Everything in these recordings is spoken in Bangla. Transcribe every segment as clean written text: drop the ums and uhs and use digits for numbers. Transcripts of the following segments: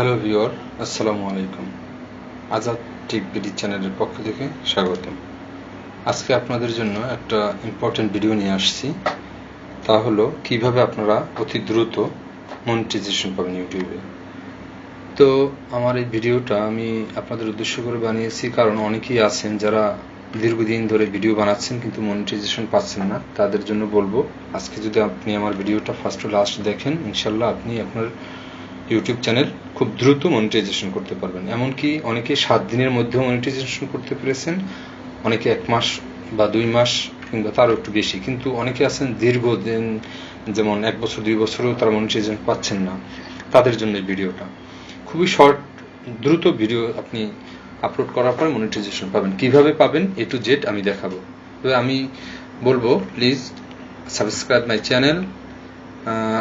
হ্যালো ভিউয়ার, আসসালামু আলাইকুম। আজাদ টেক বিডি চ্যানেলের পক্ষ থেকে স্বাগতম। আজকে আপনাদের জন্য একটা ইম্পর্টেন্ট ভিডিও নিয়ে আসছি। তা হলো কিভাবে আপনারা অতি দ্রুত মনিটাইজেশন পাবেন ইউটিউবে। তো আমার এই ভিডিওটা আমি আপনাদের উদ্দেশ্য করে বানিয়েছি, কারণ অনেকেই আছেন যারা দীর্ঘদিন ধরে ভিডিও বানাচ্ছেন কিন্তু মনিটাইজেশন পাচ্ছেন না। তাদের জন্য বলবো, আজকে যদি আপনি আমার ভিডিওটা ফার্স্ট টু লাস্ট দেখেন, ইনশাল্লাহ আপনি আপনার ইউটিউব চ্যানেল খুব দ্রুত মনিটাইজেশন করতে পারবেন। এমনকি অনেকে 7 দিনের মধ্যেও মনিটাইজেশন করতে পেরেছেন, অনেকে 1 মাস বা 2 মাস কিংবা তারও একটু বেশি, কিন্তু অনেকে আছেন দীর্ঘদিন, যেমন 1 বছর 2 বছরেও তারা মনিটাইজেশন পাচ্ছেন না। তাদের জন্য এই ভিডিওটা খুবই শর্ট, দ্রুত ভিডিও আপনি আপলোড করার পর মনিটাইজেশন পাবেন। কিভাবে পাবেন A to Z আমি দেখাবো। তবে আমি বলবো প্লিজ সাবস্ক্রাইব মাই চ্যানেল।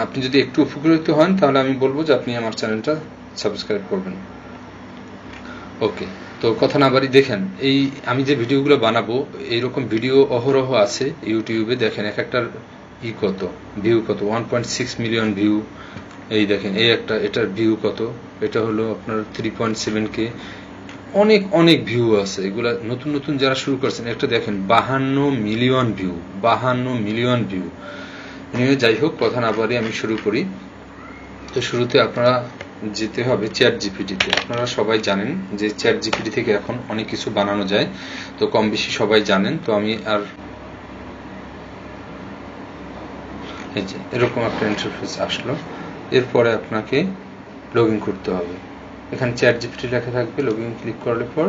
আপনি যদি একটু উপকৃত হন তাহলে আমি বলবো যে আপনি আমার চ্যানেলটা সাবস্ক্রাইব করবেন। ওকে, তো কথা না বাড়ি দেখেন, এই আমি যে ভিডিওগুলো বানাবো এইরকম ভিডিও অহরহ আছে ইউটিউবে। দেখেন এক একটার কত ভিউ, কত 1.6 মিলিয়ন ভিউ। এই দেখেন এই একটা, এটার ভিউ কত, এটা হলো আপনার 3.7K। অনেক অনেক ভিউ আছে। এগুলা নতুন নতুন যারা শুরু করছেন, একটা দেখেন 52 মিলিয়ন ভিউ, 52 মিলিয়ন ভিউ। যাই হোক, কথা না বাড়ি আমি শুরু করি। তো শুরুতে আপনারা যেতে হবে চ্যাট জিপিটিতে। আপনারা সবাই জানেন যে চ্যাট জিপিটি থেকে এখন অনেক কিছু বানানো যায়, তো কম বেশি সবাই জানেন। তো আমি আর এই যে এরকম একটা ইন্টারফেস আসলো। এরপরে আপনাকে লগ ইন করতে হবে। এখানে চ্যাট জিপিটি লেখা থাকবে। লগ ইন ক্লিক করলে পর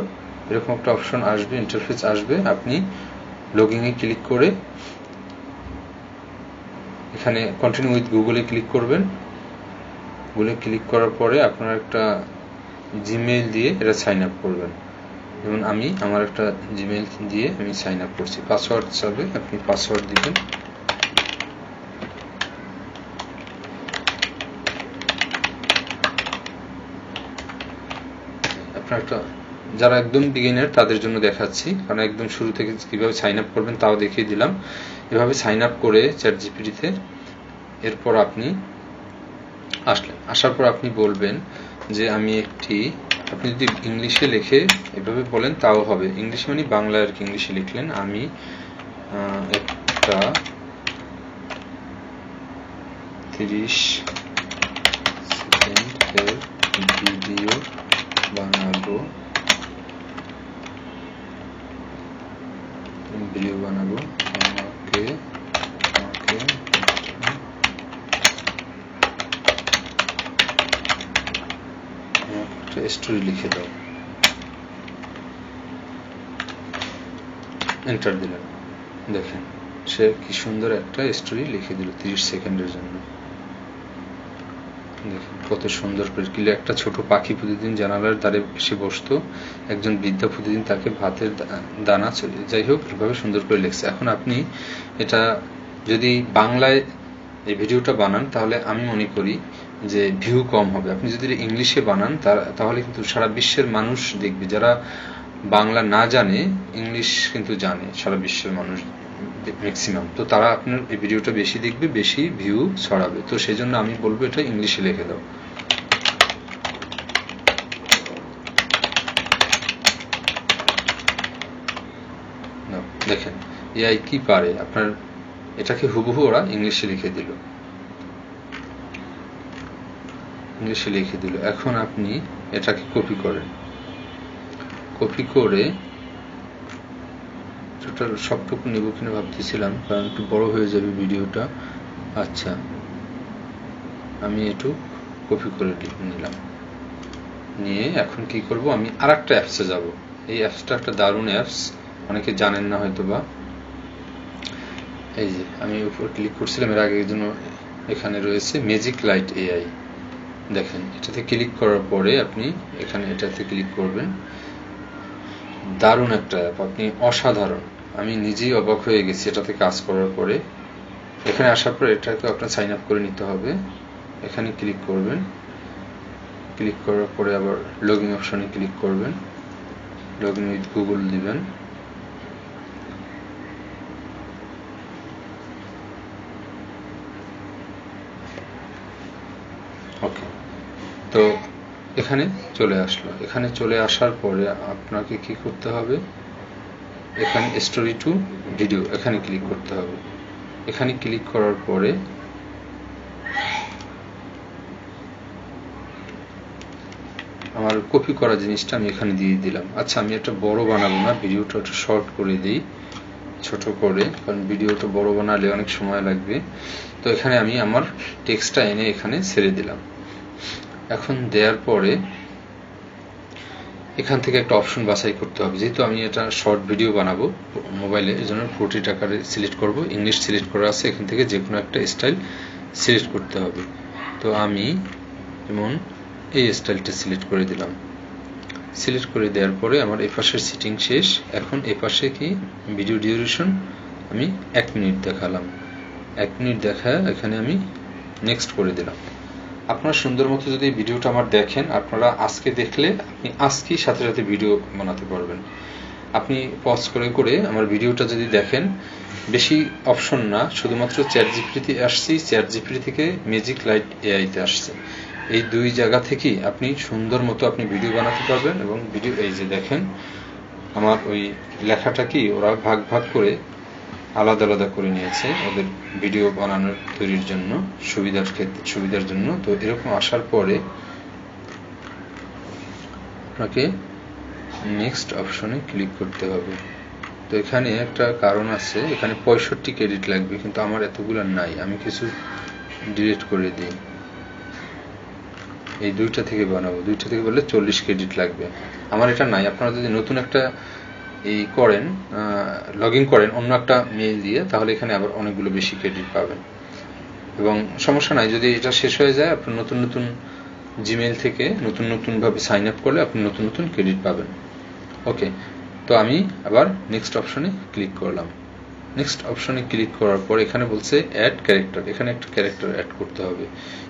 এরকম একটা অপশন আসবে, ইন্টারফেস আসবে। আপনি লগ ইনে ক্লিক করে এখানে কন্টিনিউ উইথ গুগলে ক্লিক করবেন। গুগলে ক্লিক করার পরে আপনার একটা জিমেইল দিয়ে এটা সাইন আপ করবেন। যেমন আমি আমার একটা জিমেইল দিয়ে আমি সাইন আপ করছি। পাসওয়ার্ড চাবে, আপনি পাসওয়ার্ড দিবেন। আপনার একটা, যারা একদম বিগিনার তাদের জন্য দেখাচ্ছি, কারণ একদম শুরু থেকে কিভাবে সাইন আপ করবেন তাও দেখিয়ে দিলাম। এভাবে সাইন আপ করে চ্যাট জিপিটিতে এরপর আপনি আসার পর আপনি বলবেন যে আমি আপনি যদি ইংলিশে লিখে এভাবে বলেন তাও হবে। ইংলিশ মানে বাংলা আর কি, ইংলিশে লিখলেন আমি একটা 30 সেকেন্ডের ভিডিও বানাবো, আমাকে একটা স্টোরি লিখে দাও। এন্টার দিলেন, দেখেন সে কি সুন্দর একটা স্টোরি লিখে দিল 30 সেকেন্ডের জন্য। দেখেন কত সুন্দর করে কিলে। একটা ছোট পাখি প্রতিদিন জানালার ধারে এসে বসতো, একজন বৃদ্ধা প্রতিদিন তাকে ভাতের দানা চলে। যাই হোক, এভাবে সুন্দর করে লিখছে। এখন আপনি এটা যদি বাংলায় এই ভিডিওটা বানান তাহলে আমি মনে করি যে ভিউ কম হবে। আপনি যদি ইংলিশে বানান তাহলে কিন্তু সারা বিশ্বের মানুষ দেখবে। যারা বাংলা না জানে, ইংলিশ কিন্তু জানে সারা বিশ্বের মানুষ ম্যাক্সিমাম, তো তারা আপনার এই ভিডিওটা বেশি দেখবে, বেশি ভিউ ছড়াবে। তো সেই জন্য আমি বলবো এটা ইংলিশে লিখে দাও। দেখেন এআই কি পারে, আপনার এটাকে হুবহু ওরা ইংলিশে লিখে দিল, এখন আপনি এটাকে কপি করেন। কপি করে টোটাল সবটুকু নেব কিনা ভাবতেছিলাম, কারণ একটু বড় হয়ে যাবে ভিডিওটা। আচ্ছা, আমি একটু কপি করে নিলাম। নিয়ে এখন কি করব, আমি আর একটা অ্যাপসে যাব। এই অ্যাপসটা একটা দারুণ অ্যাপস, অনেকে জানেন না হয়তো বা। এই যে আমি উপর ক্লিক করছিলাম এর আগের জন্য, এখানে রয়েছে ম্যাজিক লাইট এআই। দেখেন এটাতে ক্লিক করার পরে আপনি এখানে এটাতে ক্লিক করবেন। দারুণ একটা অ্যাপ, আপনি অসাধারণ। আমি নিজেই অবাক হয়ে গেছি এটাতে কাজ করার পরে। এখানে আসার পর এটাকে আপনার সাইন আপ করে নিতে হবে। এখানে ক্লিক করবেন, ক্লিক করার পরে আবার লগ ইন অপশনে ক্লিক করবেন, লগ ইন উইথ গুগল দিবেন। ওকে, তো এখানে চলে আসলো। এখানে চলে আসার পরে আপনাকে কি করতে হবে, এখানে স্টোরি টু ভিডিও এখানে ক্লিক করতে হবে। এখানে ক্লিক করার পরে আমার কপি করা জিনিসটা আমি এখানে দিয়ে দিলাম। আচ্ছা, আমি একটা বড় বানাবো না, ভিডিওটা একটু শর্ট করে দিই, ছোট করে, কারণ ভিডিওটা বড় বানালে অনেক সময় লাগবে। তো এখানে আমি আমার টেক্সটটা এনে এখানে ছেড়ে দিলাম। এখন দেওয়ার পরে এখান থেকে একটা অপশন বাছাই করতে হবে। যেহেতু আমি এটা শর্ট ভিডিও বানাবো মোবাইলে, এই জন্য পোর্ট্রেট আকারে সিলেক্ট করব। ইংলিশ সিলেক্ট করা আছে, এখান থেকে যে কোনো একটা স্টাইল সিলেক্ট করতে হবে। তো আমি যেমন এই স্টাইলটা সিলেক্ট করে দিলাম। সিলেক্ট করে দেওয়ার পরে আমার এই পাশের সেটিং শেষ। এখন এই পাশে কি ভিডিও ডিউরেশন আমি 1 মিনিট দেখালাম। 1 মিনিট দেখায় এখানে আমি নেক্সট করে দিলাম। আপনারা সুন্দর মতো যদি ভিডিওটা আমার দেখেন, আপনারা আজকে দেখলে আপনি আজকেই সাথে সাথে ভিডিও বানাতে পারবেন। আপনি পজ করে করে আমার ভিডিওটা যদি দেখেন, বেশি অপশন না, শুধুমাত্র চ্যাট জিপিটি আসছি, চ্যাট জিপিটি থেকে ম্যাজিক লাইট এআইতে আসছে। এই 2 জায়গা থেকেই আপনি সুন্দর মতো আপনি ভিডিও বানাতে পারবেন। এবং ভিডিও এই যে দেখেন আমার ওই লেখাটা কি ওরা ভাগ ভাগ করে আলাদা আলাদা করে নিয়েছে ওদের ভিডিও বানানোর তৈরির জন্য, সুবিধার জন্য। তো এরকম আসার পরে আপনাকে নেক্সট অপশনে ক্লিক করতে হবে। তো এখানে একটা কারণ আছে, এখানে 65 ক্রেডিট লাগবে, কিন্তু আমার এতগুলো নাই, আমি কিছু ডিলিট করে দিই। এই 2টা থেকে বানাবো, 2টা থেকে বললে 40 ক্রেডিট লাগবে, আমার এটা নাই। আপনারা যদি নতুন একটা এই করেন, লগ ইন করেন অন্য একটা মেইল দিয়ে, তাহলে এখানে আবার অনেকগুলো বেশি ক্রেডিট পাবেন। এবং সমস্যা নাই, যদি এটা শেষ হয়ে যায়, আপনার নতুন নতুন জিমেইল থেকে নতুন ভাবে সাইন আপ করলে আপনি নতুন নতুন ক্রেডিট পাবেন। ওকে, তো আমি আবার নেক্সট অপশনে ক্লিক করলাম। নেক্সট অপশনে ক্লিক করার পর এখানে বলছে অ্যাড ক্যারেক্টার। এখানে একটা ক্যারেক্টার অ্যাড করতে হবে।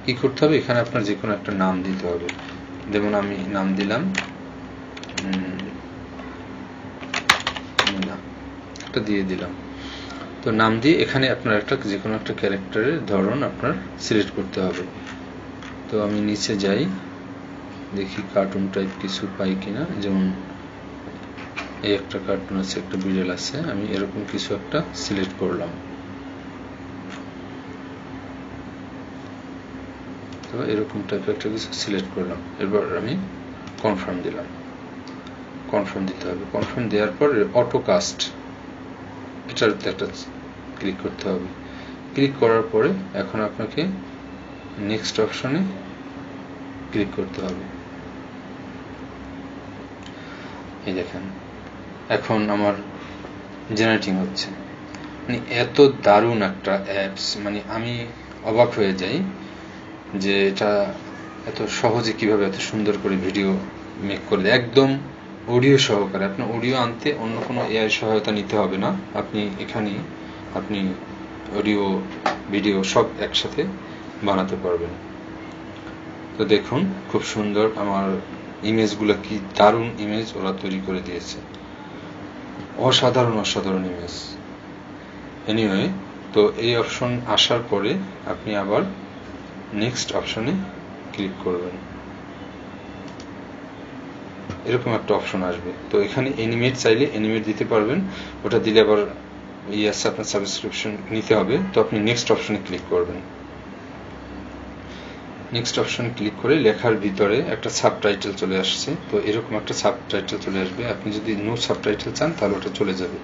কি করতে হবে, এখানে আপনার যে কোনো একটা নাম দিতে হবে। যেমন আমি নাম দিলাম একটা দিয়ে দিলাম। তো নাম দিয়ে এখানে আপনার একটা যে কোনো একটা ক্যারেক্টারের ধরন আপনার সিলেক্ট করতে হবে। তো আমি নিচে যাই, দেখি কার্টুন টাইপ কিছু পাই কিনা। যেমন এই একটা কার্টুন আছে, একটা বিড়াল আছে, আমি এরকম কিছু একটা সিলেক্ট করলাম। তো এরকম টাইপের একটা কিছু সিলেক্ট করলাম। এরপর আমি কনফার্ম দিলাম। কনফার্ম দিতে হবে। কনফার্ম দেওয়ার পর অটো কাস্ট এটার একটা ক্লিক করতে হবে। ক্লিক করার পরে এখন আপনাকে নেক্সট অপশনে ক্লিক করতে হবে। এই দেখেন এখন আমার জেনারেটিং হচ্ছে। মানে এত দারুণ একটা অ্যাপস, মানে আমি অবাক হয়ে যাই যে এটা এত সহজে কিভাবে এত সুন্দর করে ভিডিও মেক করে দেয়, একদম অডিও সহকারে। আপনার অডিও আনতে অন্য কোনো এআই সহায়তা নিতে হবে না। আপনি এখানে আপনি অডিও ভিডিও সব একসাথে বানাতে পারবেন। তো দেখুন খুব সুন্দর আমার ইমেজগুলো, কি দারুণ ইমেজ ওরা তৈরি করে দিয়েছে, অসাধারণ ইমেজ। এনিওয়ে, তো এই অপশন আসার পরে আপনি আবার নেক্সট অপশনে ক্লিক করবেন। এরকম একটা অপশন আসবে। তো এখানে অ্যানিমেট চাইলে অ্যানিমেট দিতে পারবেন, ওটা দিলে আবার আছে আপনার সাবস্ক্রিপশন নিতে হবে। তো আপনি নেক্সট অপশনে ক্লিক করবেন। নেক্সট অপশনে ক্লিক করে লেখার ভিতরে একটা সাবটাইটেল চলে আসছে। তো এরকম একটা সাবটাইটেল চলে আসবে। আপনি যদি নো সাবটাইটেল চান তাহলে ওটা চলে যাবে।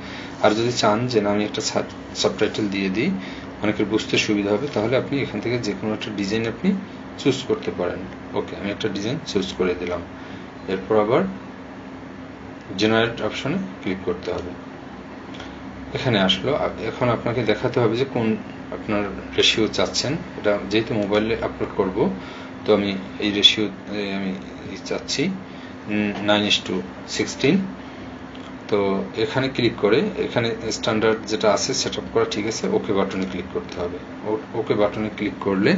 আর যদি চান যে না আমি একটা সাবটাইটেল দিয়ে দিই, অনেকের বুঝতে সুবিধা হবে, তাহলে আপনি এখান থেকে যে কোনো একটা ডিজাইন আপনি চুজ করতে পারেন। ওকে, আমি একটা ডিজাইন চুজ করে দিলাম। এরপর আবার জেনারেট অপশনে ক্লিক করতে হবে। এখানে আসলো। এখন আপনাকে দেখাতে হবে যে কোন আপনার রেশিও চাচ্ছেন। এটা যেহেতু মোবাইলে আপলোড করব, তো আমি এই রেশিও আমি চাচ্ছি 9:16। তো এখানে ক্লিক করে এখানে স্ট্যান্ডার্ড যেটা আছে সেট আপ করা ঠিক আছে, ওকে বাটনে ক্লিক করতে হবে। ওকে বাটনে ক্লিক করলে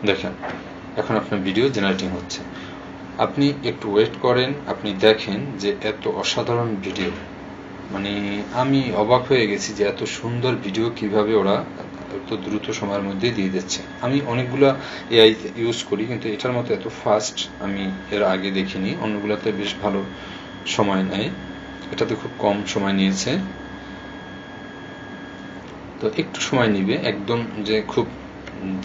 দেখেন এখন আপনার ভিডিও জেনারেটিং হচ্ছে। আপনি একটু ওয়েট করেন, আপনি দেখেন যে এত অসাধারণ ভিডিও, মানে আমি অবাক হয়ে গেছি যে এত সুন্দর ভিডিও কিভাবে ওরা এত দ্রুত সময়ের মধ্যেই দিয়ে দিচ্ছে। আমি অনেকগুলো এআই ইউজ করি, কিন্তু এটার মতো এত ফাস্ট আমি এর আগে দেখিনি। অন্যগুলোতে বেশ ভালো সময় নেয়, এটাতে খুব কম সময় নিয়েছে। তো একটু সময় নিবে, একদম যে খুব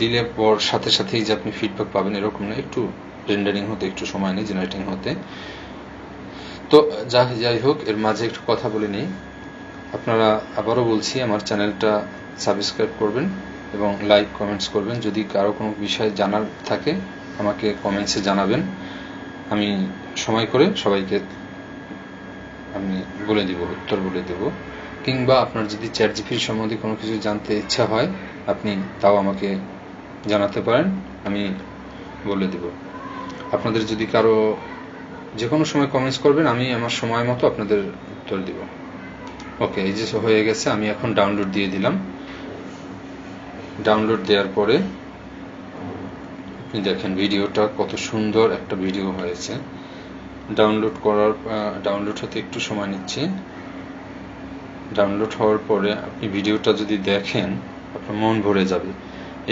দিলে পর সাথে সাথেই যে আপনি ফিডব্যাক পাবেন এরকম না, একটু রেন্ডারিং হতে একটু সময় নেই, জেনারেটিং হতে। তো যাই হোক, এর মাঝে একটু কথা বলে নিই। আপনারা, আবারও বলছি, আমার চ্যানেলটা সাবস্ক্রাইব করবেন এবং লাইক কমেন্টস করবেন। যদি কারো কোনো বিষয় জানার থাকে আমাকে কমেন্টসে জানাবেন, আমি সময় করে সবাইকে আমি বলে দিব, উত্তর বলে দেব। কিংবা আপনার যদি চ্যাট জিপিটি সম্বন্ধে কোনো কিছু জানতে ইচ্ছা হয় আপনি তাও আমাকে জানাতে পারেন, আমি বলে দেব। আপনাদের যদি কারো যে কোনো সময় কমেন্টস করবেন, আমি আমার সময় মতো আপনাদের উত্তর দিব। ওকে, এই যে হয়ে গেছে, আমি এখন ডাউনলোড দিয়ে দিলাম। ডাউনলোড দেওয়ার পরে আপনি দেখেন ভিডিওটা কত সুন্দর একটা ভিডিও হয়েছে। ডাউনলোড হতে একটু সময় নিচ্ছে। ডাউনলোড হওয়ার পরে আপনি ভিডিওটা যদি দেখেন আপনার মন ভরে যাবে।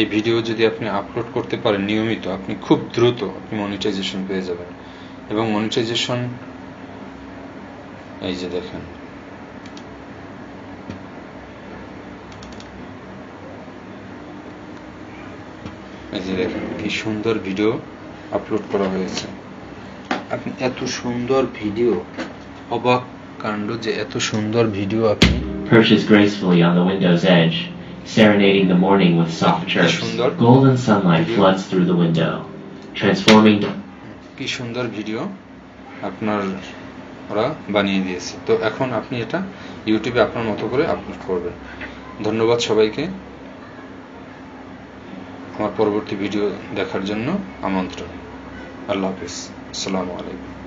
এই ভিডিও যদি আপনি আপলোড করতে পারেন নিয়মিত, আপনি খুব দ্রুত আপনি মনিটাইজেশন পেয়ে যাবেন। এবং মনিটাইজেশন, এই যে দেখেন, এই যে দেখেন কি সুন্দর ভিডিও আপলোড করা হয়েছে। আপনি এত সুন্দর ভিডিও, অবাক কাণ্ড যে এত সুন্দর ভিডিও আপনি Perches gracefully on the window's edge, serenading the morning with soft chirps. Golden sunlight floods through the window, transforming. কি সুন্দর ভিডিও আপনার ওরা বানিয়ে দিয়েছে। তো এখন আপনি এটা ইউটিউবে আপনার মতো করে আপলোড করবেন। ধন্যবাদ সবাইকে আমার পরবর্তী ভিডিও দেখার জন্য আমন্ত্রণ। আল্লাহ হাফিজ, আসসালামু আলাইকুম।